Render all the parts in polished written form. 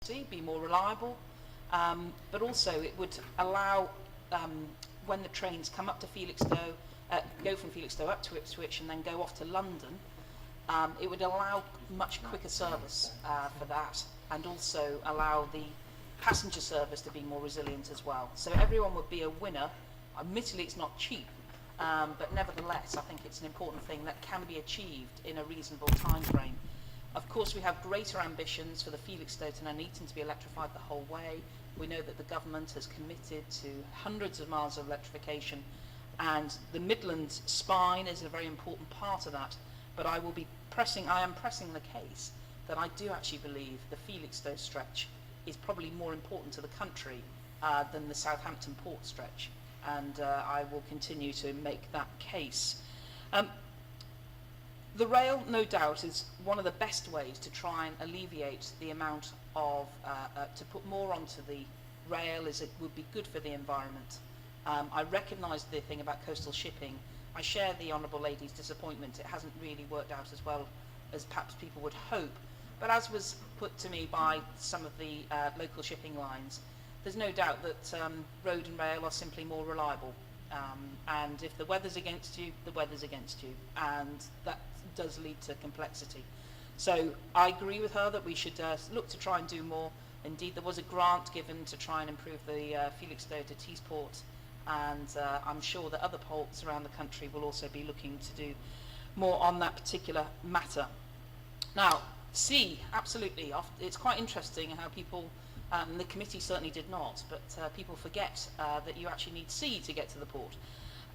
be more reliable, but also it would allow, when the trains come up to Felixstowe, go from Felixstowe up to Ipswich and then go off to London, it would allow much quicker service for that, and also allow the passenger service to be more resilient as well. So everyone would be a winner. Admittedly, it's not cheap, but nevertheless, I think it's an important thing that can be achieved in a reasonable time frame. Of course, we have greater ambitions for the Felixstowe to Nuneaton to be electrified the whole way. We know that the government has committed to hundreds of miles of electrification, and the Midlands spine is a very important part of that. But I am pressing the case that I do actually believe the Felixstowe stretch is probably more important to the country than the Southampton Port stretch, and I will continue to make that case. The rail, no doubt, is one of the best ways to try and alleviate the amount of, to put more onto the rail, as it would be good for the environment. I recognise the thing about coastal shipping. I share the Honourable Lady's disappointment. It hasn't really worked out as well as perhaps people would hope. But as was put to me by some of the local shipping lines, there's no doubt that road and rail are simply more reliable. And if the weather's against you, the weather's against you. And that does lead to complexity. So I agree with her that we should look to try and do more. Indeed, there was a grant given to try and improve the Felixstowe to Teesport, and I'm sure that other ports around the country will also be looking to do more on that particular matter. Now, sea, absolutely. It's quite interesting how people, the committee certainly did not, but people forget that you actually need sea to get to the port.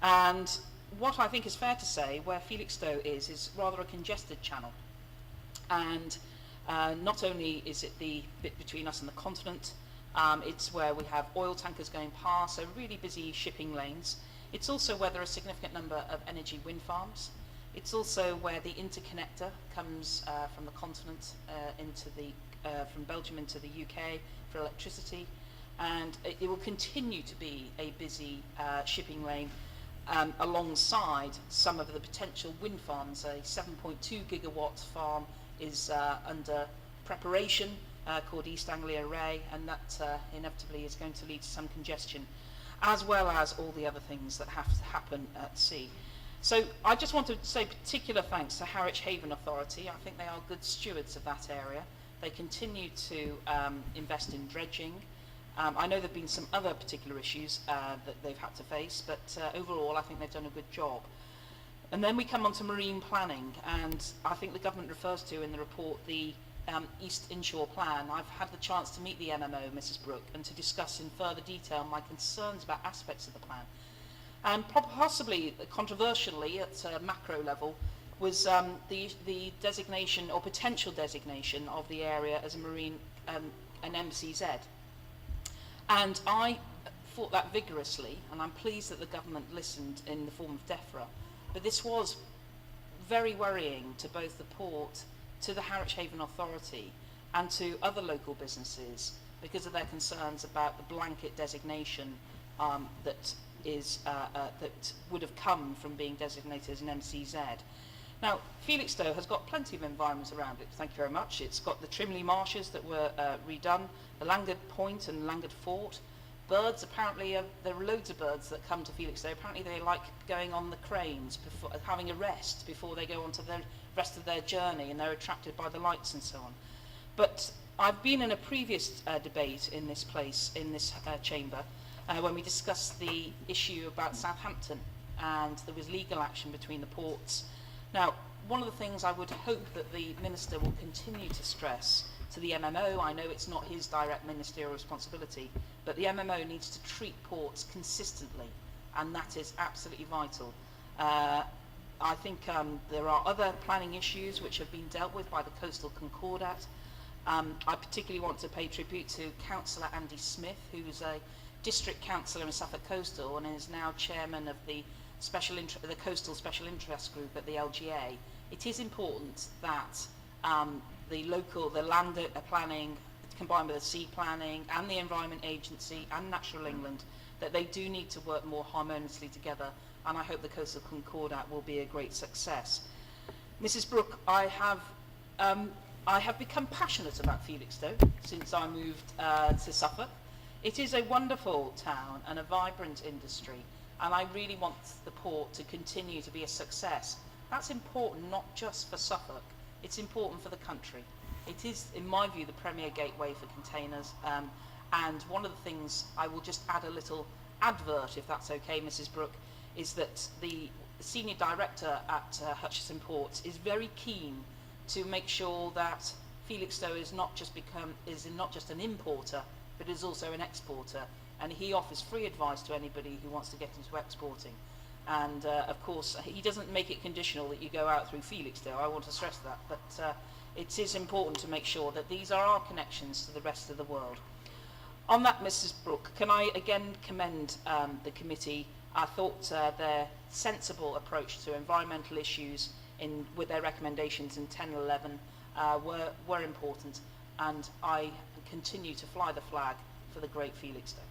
And what I think is fair to say, where Felixstowe is rather a congested channel. And not only is it the bit between us and the continent, it's where we have oil tankers going past, so really busy shipping lanes. It's also where there are a significant number of energy wind farms. It's also where the interconnector comes from the continent from Belgium into the UK for electricity, and it will continue to be a busy shipping lane alongside some of the potential wind farms. A 7.2 gigawatt farm is under preparation called East Anglia Ray, and that inevitably is going to lead to some congestion, as well as all the other things that have to happen at sea. So I just want to say particular thanks to Harwich Haven Authority. I think they are good stewards of that area. They continue to invest in dredging. I know there have been some other particular issues that they've had to face, but overall I think they've done a good job. And then we come on to marine planning, and I think the government refers to in the report the East Inshore Plan. I've had the chance to meet the MMO, Mrs. Brooke, and to discuss in further detail my concerns about aspects of the plan. And possibly, controversially, at a macro level, was the designation or potential designation of the area as a marine, an MCZ. And I fought that vigorously, and I'm pleased that the government listened in the form of DEFRA. But this was very worrying to both the port, to the Harwich Haven Authority, and to other local businesses because of their concerns about the blanket designation that would have come from being designated as an MCZ. Now, Felixstowe has got plenty of environments around it, thank you very much. It's got the Trimley Marshes that were redone, the Langard Point and Langard Fort. Birds, apparently, there are loads of birds that come to Felixstowe. Apparently they like going on the cranes, before, having a rest before they go on to the rest of their journey, and they're attracted by the lights and so on. But I've been in a previous debate in this place, in this chamber, when we discussed the issue about Southampton, and there was legal action between the ports. Now, one of the things I would hope that the Minister will continue to stress to the MMO, I know it's not his direct ministerial responsibility, but the MMO needs to treat ports consistently, and that is absolutely vital. I think there are other planning issues which have been dealt with by the Coastal Concordat. I particularly want to pay tribute to Councillor Andy Smith, who is a district councillor in Suffolk Coastal and is now chairman of the Coastal Special Interest Group at the LGA. It is important that the land planning, combined with the sea planning and the Environment Agency and Natural England, that they do need to work more harmoniously together, and I hope the Coastal Concordat will be a great success. Mrs. Brooke, I have I have become passionate about Felixstowe since I moved to Suffolk. It is a wonderful town and a vibrant industry, and I really want the port to continue to be a success. That's important not just for Suffolk, it's important for the country. It is, in my view, the premier gateway for containers, and one of the things, I will just add a little advert, if that's okay, Mrs. Brooke, is that the Senior Director at Hutchison Ports is very keen to make sure that Felixstowe is not just an importer, but is also an exporter, and he offers free advice to anybody who wants to get into exporting. And of course, he doesn't make it conditional that you go out through Felixstowe. I want to stress that, but it is important to make sure that these are our connections to the rest of the world. On that, Mrs. Brooke, can I again commend the committee? I thought their sensible approach to environmental issues with their recommendations in 10 and 11 were important, and I continue to fly the flag for the great Felixstowe.